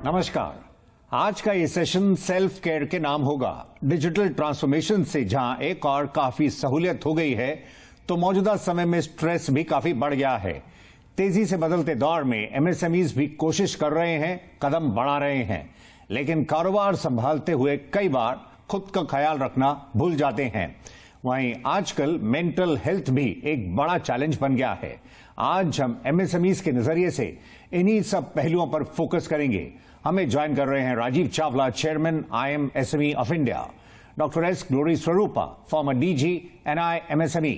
नमस्कार। आज का ये सेशन सेल्फ केयर के नाम होगा। डिजिटल ट्रांसफॉर्मेशन से जहां एक और काफी सहूलियत हो गई है, तो मौजूदा समय में स्ट्रेस भी काफी बढ़ गया है। तेजी से बदलते दौर में एमएसएमईज भी कोशिश कर रहे हैं, कदम बढ़ा रहे हैं, लेकिन कारोबार संभालते हुए कई बार खुद का ख्याल रखना भूल जाते हैं। वहीं आजकल मेंटल हेल्थ भी एक बड़ा चैलेंज बन गया है। आज हम एमएसएमईज के नजरिए से इन्हीं सब पहलुओं पर फोकस करेंगे। हमें ज्वाइन कर रहे हैं Rajiv Chawla, chairman IMSME of India, doctor S Glory Swarupa, former DG NI MSME,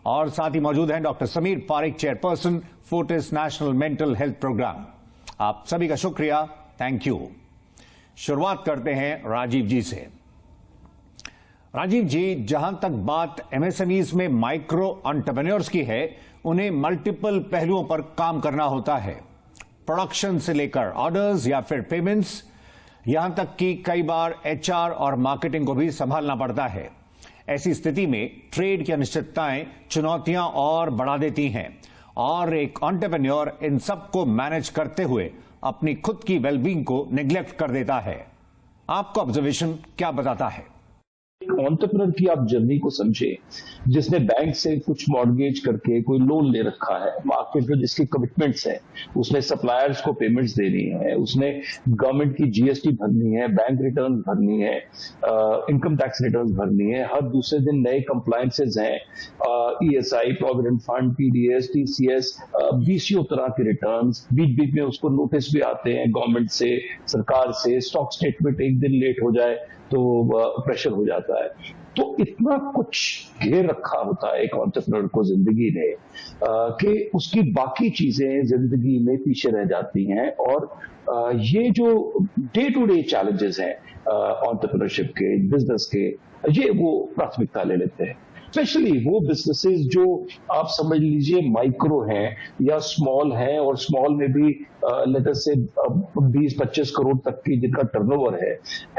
और साथ ही मौजूद हैं doctor Sameer Parikh, chairperson Fortis national mental health programme. आप सभी का शुक्रिया, थैंक यू। शुरुआत करते हैं राजीव जी से। राजीव जी, जहां तक बात एमएसएमईज में माइक्रो एंटरप्रेन्योर्स की है, उन्हें मल्टीपल पहलुओं पर काम करना होता है। प्रोडक्शन से लेकर ऑर्डर्स या फिर पेमेंट्स, यहां तक कि कई बार HR और मार्केटिंग को भी संभालना पड़ता है। ऐसी स्थिति में ट्रेड की अनिश्चितताएं चुनौतियां और बढ़ा देती हैं, और एक एंटरप्रेन्योर इन सबको मैनेज करते हुए अपनी खुद की वेलबींग को नेग्लेक्ट कर देता है। आपका ऑब्जर्वेशन क्या बताता है? एंटरप्रेन्योर की आप जर्नी को समझे, जिसने बैंक से कुछ मॉर्गेज करके कोई लोन ले रखा है, मार्केट में जिसकी कमिटमेंट्स है, उसने सप्लायर्स को पेमेंट्स देनी है, उसने गवर्नमेंट की GST भरनी है, बैंक रिटर्न भरनी है, इनकम टैक्स रिटर्न भरनी है, हर दूसरे दिन नए कंप्लायंसेज हैं, ESI, provident fund, TDS, TCS, 20 तरह के रिटर्न, बीच बीच में उसको नोटिस भी आते हैं गवर्नमेंट से, सरकार से। स्टॉक स्टेटमेंट एक दिन लेट हो जाए तो प्रेशर हो जाता है। तो इतना कुछ घेर रखा होता है एक एंटरप्रेन्योर को जिंदगी ने कि उसकी बाकी चीजें जिंदगी में पीछे रह जाती हैं। और ये जो डे टू डे चैलेंजेस हैं एंटरप्रेन्योरशिप के, बिजनेस के, ये वो प्राथमिकता ले लेते हैं। स्पेशली वो बिजनेसेस जो आप समझ लीजिए माइक्रो हैं या स्मॉल हैं, और स्मॉल में भी लेट अस से 20-25 करोड़ तक की जिनका टर्नओवर है।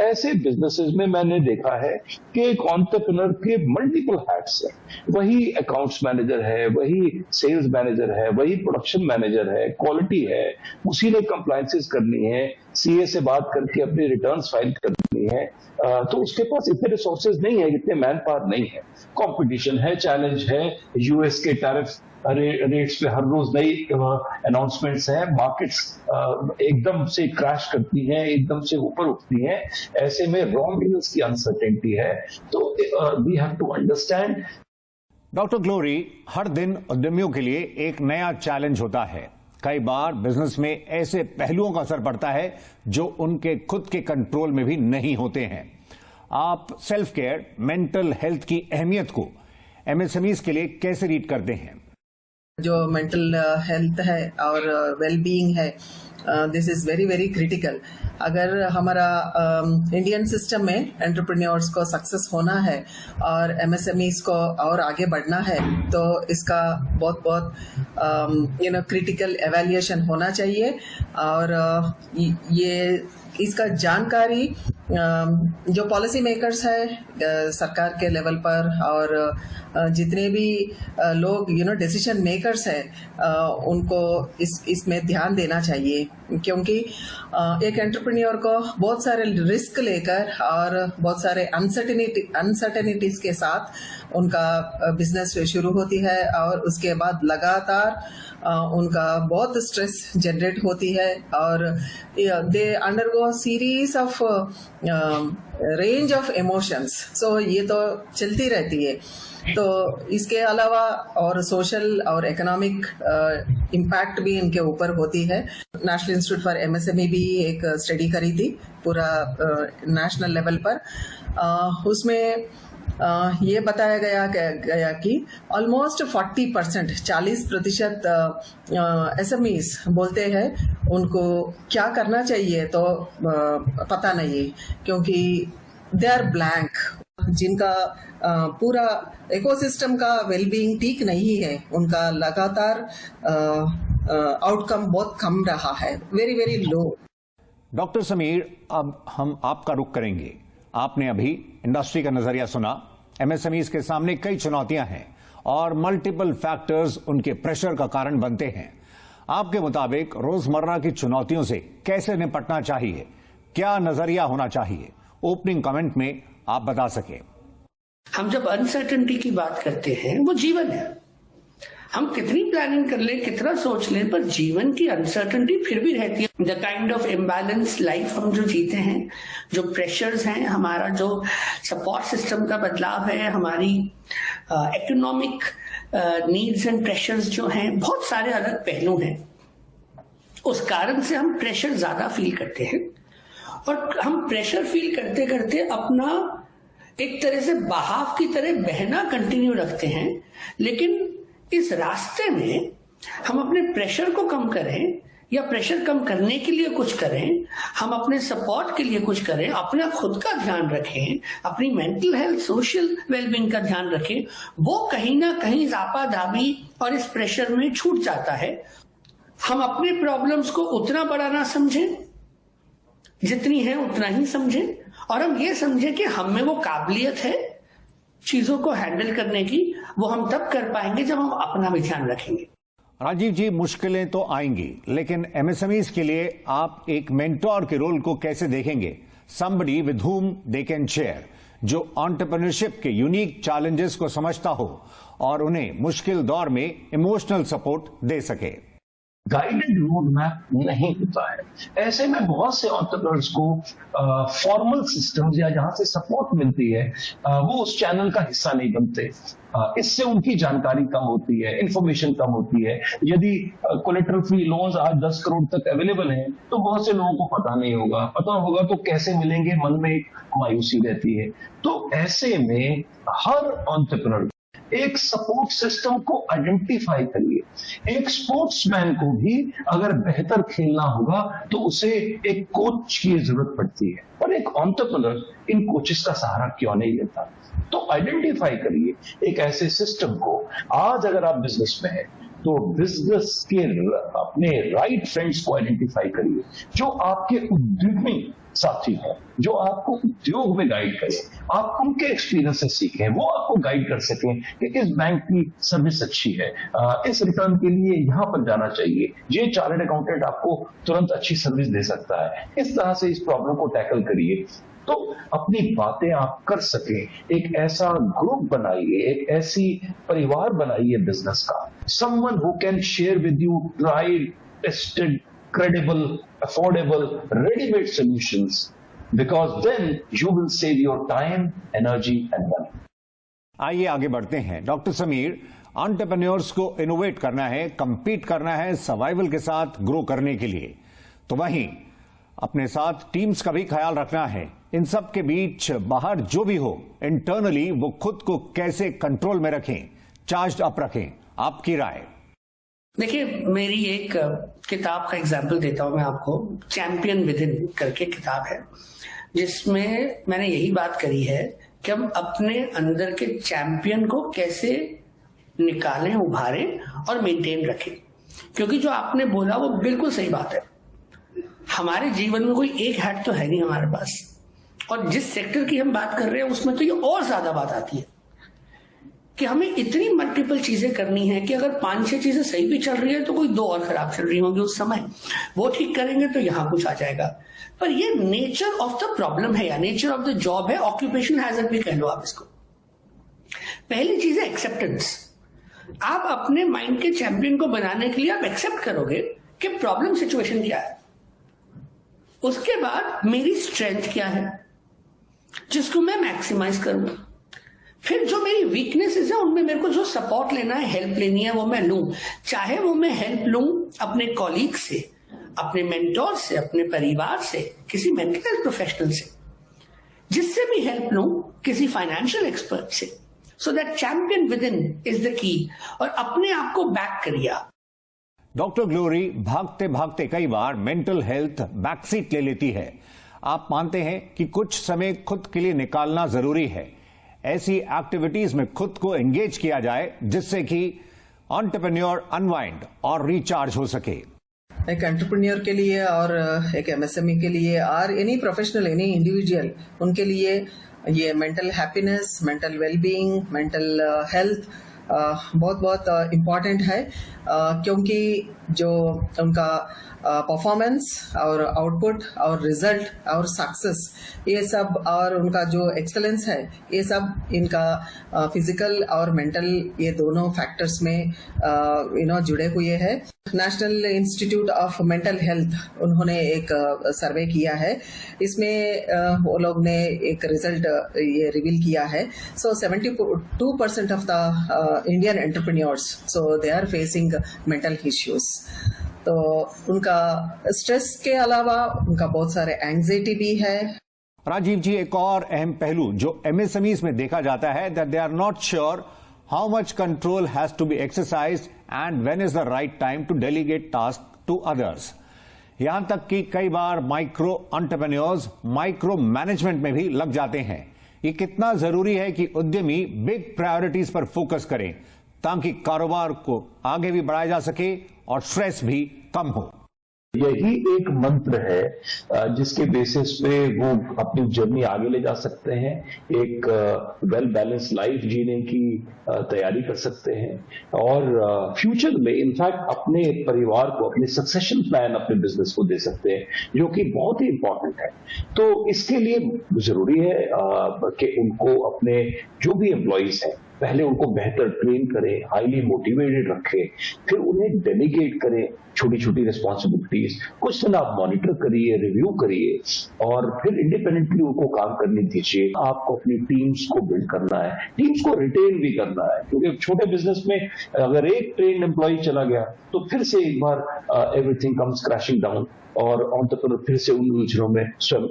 ऐसे बिजनेसेस में मैंने देखा है कि एक एंटरप्रेन्योर के मल्टीपल हैट्स हैं। वही अकाउंट्स मैनेजर है, वही सेल्स मैनेजर है, वही प्रोडक्शन मैनेजर है, क्वालिटी है, उसी ने कंप्लायंसेस करनी है, CA से बात करके अपनी रिटर्न्स फाइल करनी है। तो उसके पास इतने रिसोर्सेज नहीं है, इतने मैन पावर नहीं है। कंपटीशन है, चैलेंज है, US के टैरिफ रेट्स पे हर रोज नई अनाउंसमेंट्स हैं, मार्केट्स एकदम से क्रैश करती हैं, एकदम से ऊपर उठती हैं। ऐसे में रॉ मटेरियल्स की अनसर्टेनिटी है। तो we have to understand. Doctor Glory, हर दिन उद्यमियों के लिए एक नया चैलेंज होता है। कई बार बिजनेस में ऐसे पहलुओं का असर पड़ता है जो उनके खुद के कंट्रोल में भी नहीं होते हैं। आप सेल्फ केयर, मेंटल हेल्थ की अहमियत को एमएसएमईज के लिए कैसे रीड करते हैं? जो मेंटल हेल्थ है और वेलबीइंग है, this is very very critical. अगर हमारा इंडियन सिस्टम में एंटरप्रेन्योर्स को सक्सेस होना है और एमएसएमईज को और आगे बढ़ना है, तो इसका बहुत बहुत क्रिटिकल एवेल्युएशन होना चाहिए। और ये इसका जानकारी जो पॉलिसी मेकर्स है सरकार के लेवल पर, और जितने भी लोग डिसीजन मेकर्स हैं, उनको इसमें ध्यान देना चाहिए। क्योंकि एक एंटरप्रेन्योर को बहुत सारे रिस्क लेकर और बहुत सारे अनसर्टेनिटीज के साथ उनका बिजनेस शुरू होती है, और उसके बाद लगातार उनका बहुत स्ट्रेस जनरेट होती है, और they undergo series of range of emotions. So ये तो चलती रहती है। तो इसके अलावा और सोशल और इकोनॉमिक इम्पैक्ट भी इनके ऊपर होती है। नेशनल इंस्टीट्यूट फॉर MSME भी एक स्टडी करी थी पूरा नेशनल लेवल पर। उसमें ये बताया गया कि ऑलमोस्ट 40% SMEs बोलते हैं उनको क्या करना चाहिए तो पता नहीं, क्योंकि दे आर ब्लैंक। जिनका पूरा इकोसिस्टम का वेलबीइंग ठीक नहीं है, उनका लगातार आउटकम बहुत कम रहा है, very very low. Doctor Sameer, अब हम आपका रुख करेंगे। आपने अभी इंडस्ट्री का नजरिया सुना। एमएसएमईज के सामने कई चुनौतियां हैं और मल्टीपल फैक्टर्स उनके प्रेशर का कारण बनते हैं। आपके मुताबिक रोजमर्रा की चुनौतियों से कैसे निपटना चाहिए, क्या नजरिया होना चाहिए? ओपनिंग कमेंट में आप बता सके। हम जब अनसर्टेनिटी की बात करते हैं, वो जीवन है। हम कितनी प्लानिंग कर लें, कितना सोच लें, पर जीवन की अनसर्टेनिटी फिर भी रहती है। The kind of imbalance life हम जो जीते हैं, जो प्रेशर्स हैं, हमारा जो सपोर्ट सिस्टम का बदलाव है, हमारी इकोनॉमिक नीड्स एंड प्रेशर्स जो हैं, बहुत सारे अलग पहलू हैं। उस कारण से हम प्रेशर ज्यादा फील करते हैं और हम प्रेशर फील करते करते अपना एक तरह से बहाव की तरह बहना कंटिन्यू रखते हैं। लेकिन इस रास्ते में हम अपने प्रेशर को कम करें या प्रेशर कम करने के लिए कुछ करें, हम अपने सपोर्ट के लिए कुछ करें, अपना खुद का ध्यान रखें, अपनी मेंटल हेल्थ, सोशल वेलबींग का ध्यान रखें, वो कहीं ना कहीं जापा दाबी और इस प्रेशर में छूट जाता है। हम अपने प्रॉब्लम्स को उतना बड़ा ना समझें, जितनी है उतना ही समझें, और हम ये समझें कि हम में वो काबिलियत है चीजों को हैंडल करने की। वो हम तब कर पाएंगे जब हम अपना भी ध्यान रखेंगे। राजीव जी, मुश्किलें तो आएंगी, लेकिन एमएसएमईज के लिए आप एक मेंटोर के रोल को कैसे देखेंगे? Somebody with whom they can share, जो एंटरप्रेन्योरशिप के यूनिक चैलेंजेस को समझता हो और उन्हें मुश्किल दौर में इमोशनल सपोर्ट दे सके। गाइडेड रोड मैप नहीं होता है। ऐसे में बहुत से एंटरप्रेन्योर्स को फॉर्मल सिस्टम्स या जहां से सपोर्ट मिलती है वो उस चैनल का हिस्सा नहीं बनते। इससे उनकी जानकारी कम होती है, इंफॉर्मेशन कम होती है। यदि कोलेटरल फ्री लोन्स आज 10 करोड़ तक अवेलेबल हैं, तो बहुत से लोगों को पता नहीं होगा। पता होगा तो कैसे मिलेंगे, मन में एक मायूसी रहती है। तो ऐसे में हर एंटरप्रेन्योर एक सपोर्ट सिस्टम को आइडेंटिफाई करिए। एक स्पोर्ट्समैन को भी अगर बेहतर खेलना होगा तो उसे एक कोच की जरूरत पड़ती है, और एक एंटरप्रेन्योर इन कोचेस का सहारा क्यों नहीं लेता? तो आइडेंटिफाई करिए एक ऐसे सिस्टम को। आज अगर आप बिजनेस में हैं तो बिजनेस के अपने राइट फ्रेंड्स को आइडेंटिफाई करिए, जो आपके उद्यमी साथी हैं, जो आपको उद्योग में गाइड करें। आप उनके एक्सपीरियंस से सीखें, वो आपको गाइड कर सकें कि इस बैंक की सर्विस अच्छी है, इस रिटर्न के लिए यहाँ पर जाना चाहिए, ये चार्टर्ड अकाउंटेंट आपको तुरंत अच्छी सर्विस दे सकता है। इस तरह से इस प्रॉब्लम को टैकल करिए तो अपनी बातें आप कर सकें। एक ऐसा ग्रुप बनाइए, एक ऐसी परिवार बनाइए बिजनेस का, someone who can share with you tried, tested, credible, affordable, ready-made solutions, because then you will save your time, energy and money. आइए आगे बढ़ते हैं। डॉक्टर समीर, एंटरप्रेन्योर्स को इनोवेट करना है, कंपीट करना है सर्वाइवल के साथ ग्रो करने के लिए, तो वहीं अपने साथ टीम्स का भी ख्याल रखना है। इन सब के बीच बाहर जो भी हो, इंटरनली वो खुद को कैसे कंट्रोल में रखें, चार्ज्ड अप रखें? आपकी राय? देखिए, मेरी एक किताब का एग्जाम्पल देता हूं मैं आपको। चैंपियन विद इन करके किताब है, जिसमें मैंने यही बात करी है कि हम अपने अंदर के चैंपियन को कैसे निकालें, उभारें और मेंटेन रखें। क्योंकि जो आपने बोला वो बिल्कुल सही बात है। हमारे जीवन में कोई एक हैट तो है नहीं हमारे पास, और जिस सेक्टर की हम बात कर रहे हैं उसमें तो ये और ज्यादा बात आती है कि हमें इतनी मल्टीपल चीजें करनी है कि अगर 5-6 चीजें सही भी चल रही है तो कोई 2 और खराब चल रही होंगी उस समय, वो ठीक करेंगे तो यहां कुछ आ जाएगा। पर ये नेचर ऑफ द प्रॉब्लम है या नेचर ऑफ द जॉब है, ऑक्यूपेशन हैजर्ड भी कह लो आप इसको। पहली चीज है एक्सेप्टेंस। आप अपने माइंड के चैंपियन को बनाने के लिए आप एक्सेप्ट करोगे कि प्रॉब्लम सिचुएशन क्या है, उसके बाद मेरी स्ट्रेंथ क्या है जिसको मैं मैक्सिमाइज करूंगा, फिर जो मेरी वीकनेसेस है उनमें मेरे को जो सपोर्ट लेना है, हेल्प लेनी है, वो मैं लूं। चाहे वो मैं हेल्प लूं अपने कॉलीग से, अपने मेंटोर से, अपने परिवार से, किसी मेंटल हेल्थ प्रोफेशनल से, जिससे भी हेल्प लूं, किसी फाइनेंशियल एक्सपर्ट से। So that champion with in is the key, और अपने आप को बैक करिए। डॉक्टर ग्लोरी, भागते भागते कई बार मेंटल हेल्थ बैकसीट ले लेती है। आप मानते हैं कि कुछ समय खुद के लिए निकालना जरूरी है, ऐसी एक्टिविटीज में खुद को एंगेज किया जाए जिससे कि एंटरप्रेन्योर अनवाइंड और रिचार्ज हो सके। एक एंटरप्रेन्योर के लिए और एक एमएसएमई के लिए और एनी प्रोफेशनल, एनी इंडिविजुअल, उनके लिए ये mental happiness, mental wellbeing, mental health बहुत बहुत इम्पॉर्टेंट है, क्योंकि जो उनका परफॉर्मेंस और आउटपुट और रिजल्ट और सक्सेस, ये सब और उनका जो एक्सेलेंस है, ये सब इनका फिजिकल और मेंटल, ये दोनों फैक्टर्स में जुड़े हुए हैं। National institute of mental health उन्होंने एक सर्वे किया है, इसमें वो लोग ने एक रिजल्ट ये रिवील किया है। So 72% of the Indian entrepreneurs, so they are facing mental issues. तो उनका स्ट्रेस के अलावा उनका बहुत सारे एंग्जाइटी भी है। राजीव जी, एक और अहम पहलू जो एमएसएमईज में देखा जाता है that they are not sure how much control has to be exercised and when is the right time to delegate task to others. यहां तक कि कई बार माइक्रो एंटरप्रेन्योर्स माइक्रो मैनेजमेंट में भी लग जाते हैं। ये कितना जरूरी है कि उद्यमी बिग प्रायोरिटीज पर फोकस करें ताकि कारोबार को आगे भी बढ़ाया जा सके और स्ट्रेस भी कम हो। यही एक मंत्र है जिसके बेसिस पे वो अपनी जर्नी आगे ले जा सकते हैं, एक वेल बैलेंस लाइफ जीने की तैयारी कर सकते हैं और फ्यूचर में इनफैक्ट अपने परिवार को अपने सक्सेशन प्लान अपने बिजनेस को दे सकते हैं, जो कि बहुत ही इंपॉर्टेंट है। तो इसके लिए जरूरी है कि उनको अपने जो भी एम्प्लॉइज हैं पहले उनको बेहतर ट्रेन करें, हाईली मोटिवेटेड रखें, फिर उन्हें डेलीगेट करें छोटी छोटी रिस्पॉन्सिबिलिटीज। कुछ दिन आप मॉनिटर करिए, रिव्यू करिए और फिर इंडिपेंडेंटली उनको काम करने दीजिए। आपको अपनी टीम्स को बिल्ड करना है, टीम्स को रिटेन भी करना है, क्योंकि छोटे बिजनेस में अगर एक ट्रेन एम्प्लॉय चला गया तो फिर से एक बार एवरीथिंग कम्स क्रैशिंग डाउन और एंटरप्रेन्योर फिर से उन उलझनों में स्वयं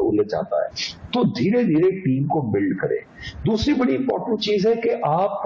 उलझ जाता है। तो धीरे धीरे टीम को बिल्ड करें। दूसरी बड़ी इंपॉर्टेंट चीज है कि आप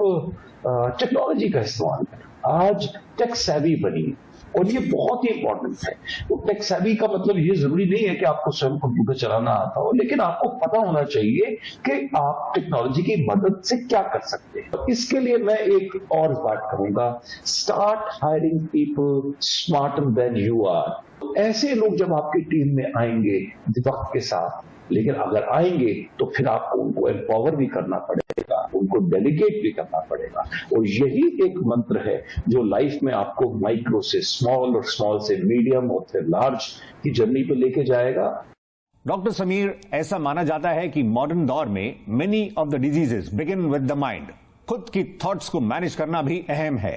टेक्नोलॉजी का इस्तेमाल करें। आज टेक सेवी बनी और ये बहुत ही इंपॉर्टेंट है। तो टेक सेवी का मतलब ये जरूरी नहीं है कि आपको स्वयं कंप्यूटर चलाना आता हो, लेकिन आपको पता होना चाहिए कि आप टेक्नोलॉजी की मदद से क्या कर सकते हैं। इसके लिए मैं एक और बात करूंगा, start hiring people smarter than you are. ऐसे लोग जब आपकी टीम में आएंगे वक्त के साथ, लेकिन अगर आएंगे तो फिर आपको उनको एम्पावर भी करना पड़ेगा, उनको डेलीगेट भी करना पड़ेगा। और यही एक मंत्र है जो लाइफ में आपको माइक्रो से स्मॉल और स्मॉल से मीडियम और फिर लार्ज की जर्नी पे लेके जाएगा। डॉक्टर समीर, ऐसा माना जाता है कि मॉडर्न दौर में many of the diseases begin with the mind. खुद की थॉट्स को मैनेज करना भी अहम है।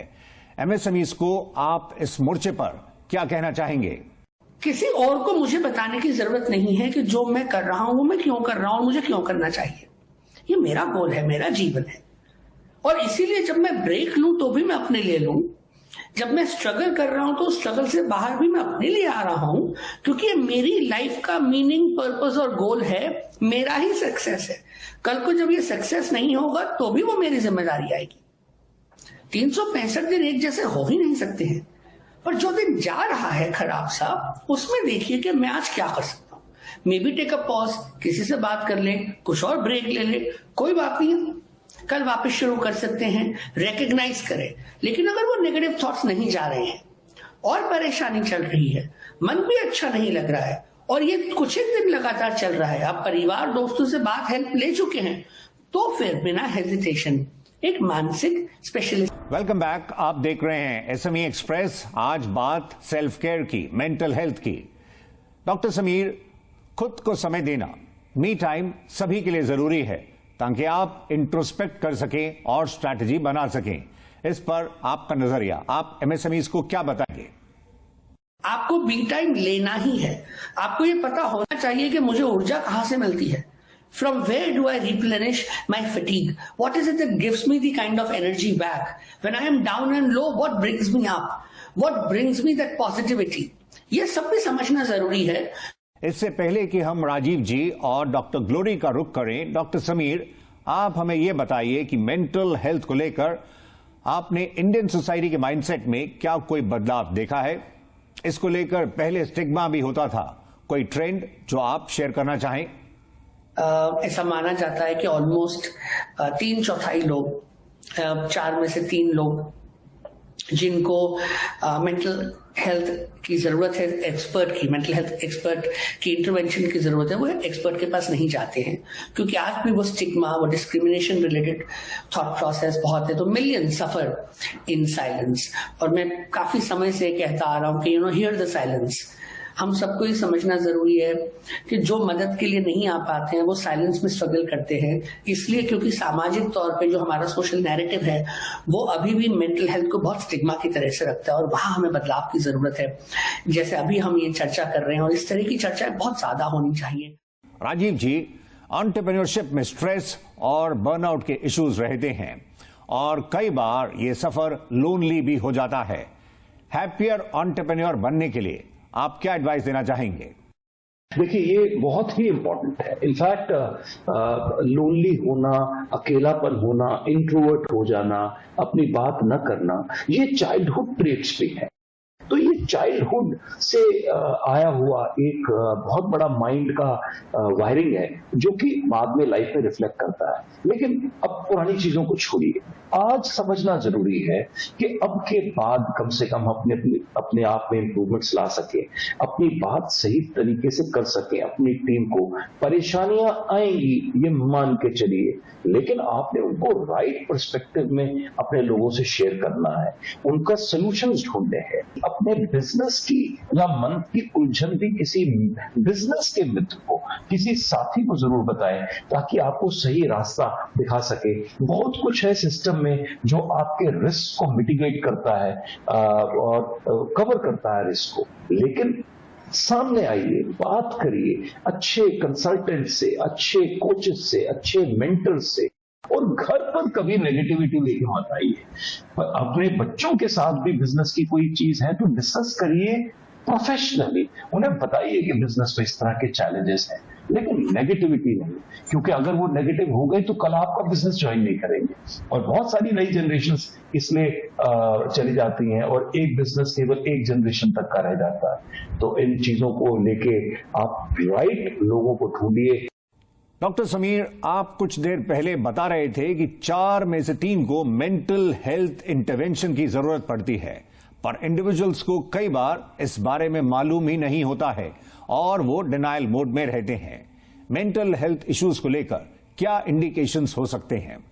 एमएसएमईज को आप इस मोर्चे पर क्या कहना चाहेंगे? किसी और को मुझे बताने की जरूरत नहीं है कि जो मैं कर रहा हूं वो मैं क्यों कर रहा हूं, मुझे क्यों करना चाहिए। ये मेरा गोल है, मेरा जीवन है। और इसीलिए जब मैं ब्रेक लूं तो भी मैं अपने लिए लूं, जब मैं स्ट्रगल कर रहा हूं तो स्ट्रगल से बाहर भी मैं अपने लिए आ रहा हूं, क्योंकि ये मेरी लाइफ का मीनिंग, पर्पस और गोल है, मेरा ही सक्सेस है। कल को जब ये सक्सेस नहीं होगा तो भी वो मेरी जिम्मेदारी आएगी। 365 दिन एक जैसे हो ही नहीं सकते हैं, पर जो दिन जा रहा है खराब सा, उसमें देखिए कि मैं आज क्या कर सकता हूं। Maybe take a pause, किसी से बात कर ले, कुछ और ब्रेक ले ले, कोई बात नहीं, कल वापस शुरू कर सकते हैं। रिकग्नाइज करें। लेकिन अगर वो नेगेटिव थॉट्स नहीं जा रहे हैं और परेशानी चल रही है, मन भी अच्छा नहीं लग रहा है और ये कुछ एक दिन लगातार चल रहा है, आप परिवार दोस्तों से बात हेल्प ले चुके हैं, तो फिर बिना हेजिटेशन एक मानसिक स्पेशलिस्ट। Welcome back. आप देख रहे हैं एसएमई एक्सप्रेस। आज बात सेल्फ केयर की, मेंटल हेल्थ की। डॉक्टर समीर, खुद को समय देना, मी टाइम सभी के लिए जरूरी है ताकि आप इंट्रोस्पेक्ट कर सकें और स्ट्रैटेजी बना सकें। इस पर आपका नजरिया, आप एमएसएमईज को क्या बताएंगे? आपको बी टाइम लेना ही है। आपको ये पता होना चाहिए कि मुझे ऊर्जा कहां से मिलती है। From where do I replenish my fatigue? What is it that gives me the kind of energy back? When I am down and low, what brings me up? What brings me that positivity? ये सब भी समझना जरूरी है। इससे पहले कि हम राजीव जी और डॉक्टर ग्लोरी का रुख करें, डॉक्टर समीर, आप हमें यह बताइए कि मेंटल हेल्थ को लेकर आपने इंडियन सोसाइटी के माइंडसेट में क्या कोई बदलाव देखा है? इसको लेकर पहले स्टिग्मा भी होता था, कोई ट्रेंड जो आप शेयर करना चाहें? ऐसा माना जाता है कि ऑलमोस्ट 3/4 लोग, 4 में से 3 लोग जिनको मेंटल हेल्थ की जरूरत है एक्सपर्ट की, मेंटल हेल्थ एक्सपर्ट की इंटरवेंशन की जरूरत है, वो एक्सपर्ट के पास नहीं जाते हैं, क्योंकि आज भी वो स्टिग्मा, वो डिस्क्रिमिनेशन रिलेटेड थॉट प्रोसेस बहुत है, तो मिलियन सफर इन साइलेंस। और मैं काफी समय से कहता आ रहा हूं कि हियर द साइलेंस। हम सबको ये समझना जरूरी है कि जो मदद के लिए नहीं आ पाते हैं वो साइलेंस में स्ट्रगल करते हैं, इसलिए क्योंकि सामाजिक तौर पे जो हमारा सोशल नैरेटिव है वो अभी भी मेंटल हेल्थ को बहुत स्टिग्मा की तरह से रखता है, और वहां हमें बदलाव की जरूरत है। जैसे अभी हम ये चर्चा कर रहे हैं, और इस तरह की चर्चाएं बहुत ज्यादा होनी चाहिए। राजीव जी, एंटरप्रेन्योरशिप में स्ट्रेस और बर्नआउट के इश्यूज रहते हैं और कई बार ये सफर लोनली भी हो जाता है। हैप्पियर एंटरप्रेन्योर बनने के लिए आप क्या एडवाइस देना चाहेंगे? देखिए, ये बहुत ही इंपॉर्टेंट है। इनफैक्ट लोनली होना, अकेलापन होना, इंट्रोवर्ट हो जाना, अपनी बात न करना, ये चाइल्डहुड ट्रेट्स भी है। तो ये चाइल्डहुड से आया हुआ एक बहुत बड़ा माइंड का वायरिंग है, जो कि बाद में लाइफ में रिफ्लेक्ट करता है। लेकिन अब पुरानी चीजों को छोड़िए, आज समझना जरूरी है कि अब के बाद कम से कम अपने आप में इंप्रूवमेंट्स ला सके, अपनी बात सही तरीके से कर सके, अपनी टीम को। परेशानियां आएंगी, ये मान के चलिए, लेकिन आपने उनको राइट पर्सपेक्टिव में अपने लोगों से शेयर करना है, उनका सॉल्यूशंस ढूंढने हैं। अपने बिजनेस की या मन की उलझन भी किसी बिजनेस के मित्र को, किसी साथी को जरूर बताएं, ताकि आपको सही रास्ता दिखा सके। बहुत कुछ है सिस्टम में जो आपके रिस्क को मिटिगेट करता है और कवर करता है रिस्क को, लेकिन सामने आइए, बात करिए अच्छे कंसल्टेंट से, अच्छे कोचेस से, अच्छे मेंटर से, और घर पर कभी नेगेटिविटी लेके मत आइए। पर अपने बच्चों के साथ भी बिजनेस की कोई चीज है तो डिस्कस करिए प्रोफेशनली, उन्हें बताइए कि बिजनेस में इस तरह के चैलेंजेस हैं, लेकिन नेगेटिविटी नहीं, क्योंकि अगर वो नेगेटिव हो गई तो कल आपका बिजनेस ज्वाइन नहीं करेंगे। और बहुत सारी नई जनरेशंस इसमें चली जाती हैं और एक बिजनेस केवल एक जनरेशन तक का रह जाता है। तो इन चीजों को लेके आप राइट लोगों को ढूंढिए। डॉक्टर समीर, आप कुछ देर पहले बता रहे थे कि 4 में से 3 को मेंटल हेल्थ इंटरवेंशन की जरूरत पड़ती है, पर इंडिविजुअल्स को कई बार इस बारे में मालूम ही नहीं होता है और वो डिनायल मोड में रहते हैं। मेंटल हेल्थ इश्यूज को लेकर क्या इंडिकेशंस हो सकते हैं?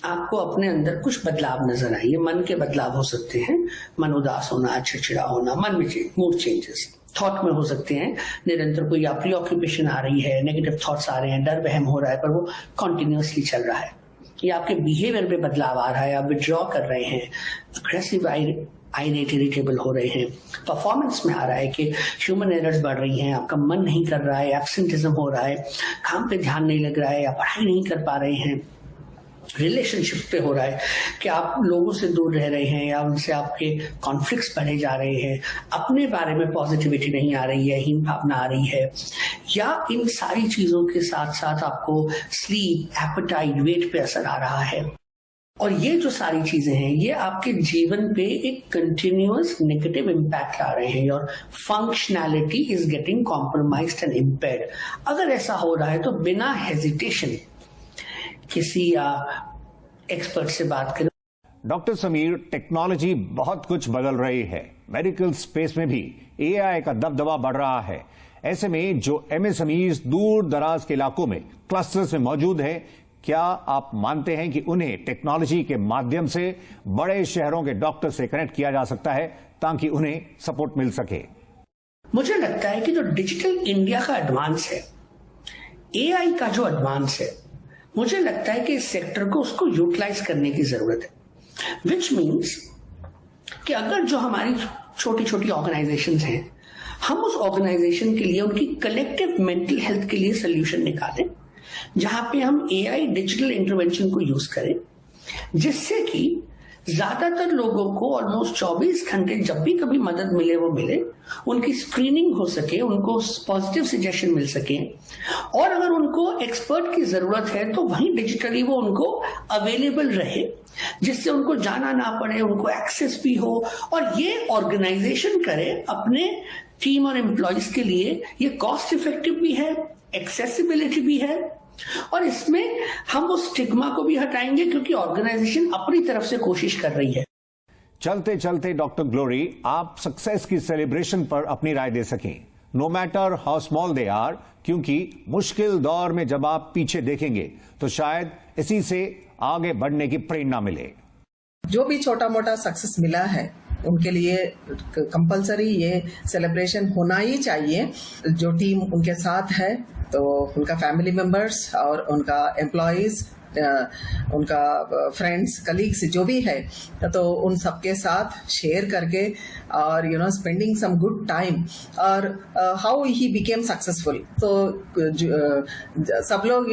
आपको अपने अंदर कुछ बदलाव नजर आएंगे, मन के बदलाव हो सकते हैं, मन उदास होना, चिड़चिड़ा होना, मन में मूड चेंजेस, थॉट में हो सकते हैं, निरंतर कोई प्री ऑक्यूपेशन आ रही है, नेगेटिव थॉट्स आ रहे हैं, डर वहम हो रहा है पर वो कॉन्टिन्यूसली चल रहा है, या आपके बिहेवियर में बदलाव आ रहा है, आप विड्रॉ कर रहे हैं, अग्रेसिव आइरेट इरिटेबल हो रहे हैं, परफॉर्मेंस में आ रहा है कि ह्यूमन एरर्स बढ़ रही हैं, आपका मन नहीं कर रहा है, एब्सेंटिज्म हो रहा है, काम पे ध्यान नहीं लग रहा है, या पढ़ाई नहीं कर पा रहे हैं, रिलेशनशिप पे हो रहा है कि आप लोगों से दूर रह रहे हैं या उनसे आपके कॉन्फ्लिक्ट्स बढ़े जा रहे हैं, अपने बारे में पॉजिटिविटी नहीं आ रही है, हीन भावना आ रही है, या इन सारी चीजों के साथ साथ आपको स्लीप, एपेटाइट, वेट पे असर आ रहा है। और ये जो सारी चीजें हैं ये आपके जीवन पे एक कंटिन्यूअस नेगेटिव इम्पैक्ट ला रहे हैं और functionality is getting compromised and impaired. अगर ऐसा हो रहा है तो बिना हेजिटेशन किसी एक्सपर्ट से बात करें। डॉक्टर समीर, टेक्नोलॉजी बहुत कुछ बदल रही है, मेडिकल स्पेस में भी एआई का दबदबा बढ़ रहा है। ऐसे में जो एमएसएमईज दूर दराज के इलाकों में क्लस्टर्स में मौजूद है, क्या आप मानते हैं कि उन्हें टेक्नोलॉजी के माध्यम से बड़े शहरों के डॉक्टर से कनेक्ट किया जा सकता है ताकि उन्हें सपोर्ट मिल सके? मुझे लगता है कि जो डिजिटल इंडिया का एडवांस है, एआई का जो एडवांस है, मुझे लगता है कि इस सेक्टर को उसको यूटिलाइज करने की जरूरत है। विच मीन्स कि अगर जो हमारी छोटी छोटी ऑर्गेनाइजेशंस हैं, हम उस ऑर्गेनाइजेशन के लिए उनकी कलेक्टिव मेंटल हेल्थ के लिए सोल्यूशन निकालें, जहां पे हम एआई डिजिटल इंटरवेंशन को यूज करें, जिससे कि ज्यादातर लोगों को ऑलमोस्ट 24 घंटे जब भी कभी मदद मिले वो मिले, उनकी स्क्रीनिंग हो सके, उनको पॉजिटिव सजेशन मिल सके, और अगर उनको एक्सपर्ट की जरूरत है तो वहीं डिजिटली वो उनको अवेलेबल रहे, जिससे उनको जाना ना पड़े, उनको एक्सेस भी हो, और ये ऑर्गेनाइजेशन करे अपने टीम और एम्प्लॉयज के लिए। ये कॉस्ट इफेक्टिव भी है, एक्सेसिबिलिटी भी है, और इसमें हम उस स्टिग्मा को भी हटाएंगे क्योंकि ऑर्गेनाइजेशन अपनी तरफ से कोशिश कर रही है। चलते चलते डॉक्टर ग्लोरी, आप सक्सेस की सेलिब्रेशन पर अपनी राय दे सकें, no matter how small they are, क्योंकि मुश्किल दौर में जब आप पीछे देखेंगे तो शायद इसी से आगे बढ़ने की प्रेरणा मिले। जो भी छोटा मोटा सक्सेस मिला है उनके लिए कंपलसरी ये सेलिब्रेशन होना ही चाहिए। जो टीम उनके साथ है तो उनका फैमिली मेंबर्स और उनका एम्प्लॉइज, उनका फ्रेंड्स, कलीग्स जो भी है, तो उन सबके साथ शेयर करके और स्पेंडिंग सम गुड टाइम और हाउ ही बिकेम सक्सेसफुल। तो सब लोग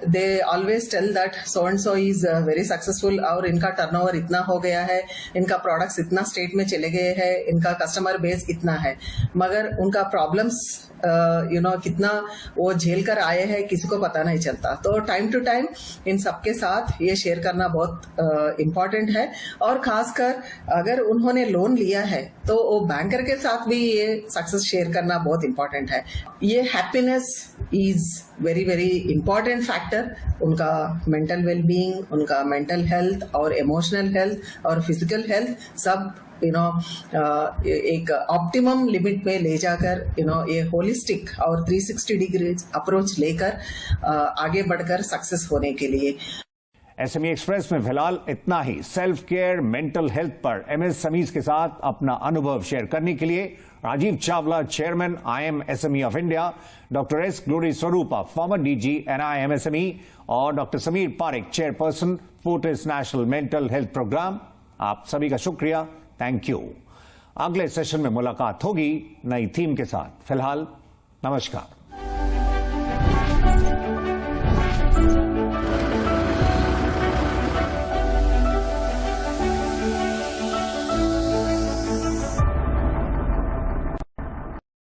they always tell that so and so is very successful और इनका टर्नओवर इतना हो गया है, इनका प्रोडक्ट्स इतना स्टेट में चले गए हैं, इनका कस्टमर बेस इतना है, मगर उनका प्रॉब्लम्स कितना वो झेल कर आए हैं किसी को पता नहीं चलता। तो टाइम टू टाइम इन सबके साथ ये शेयर करना बहुत इम्पोर्टेंट है। और खासकर अगर उन्होंने लोन लिया है तो वो बैंकर के साथ भी ये सक्सेस शेयर करना बहुत इम्पोर्टेंट है। ये happiness is very very important factor. उनका मेंटल वेलबींग, उनका मेंटल हेल्थ और इमोशनल हेल्थ और फिजिकल हेल्थ सब एक ऑप्टिमम लिमिट में ले जाकर ये होलिस्टिक और 360 डिग्री अप्रोच लेकर आगे बढ़कर सक्सेस होने के लिए। एसएमई एक्सप्रेस में फिलहाल इतना ही। सेल्फ केयर, मेंटल हेल्थ पर एमएस समीज के साथ अपना अनुभव शेयर करने के लिए Rajiv Chawla, chairman IIM SME of India, doctor S Glory Swarupa, former DG NIM SME, और doctor Sameer Parekh, chairperson Fortis national mental health programme, आप सभी का शुक्रिया, थैंक यू। अगले सेशन में मुलाकात होगी नई थीम के साथ। फिलहाल नमस्कार।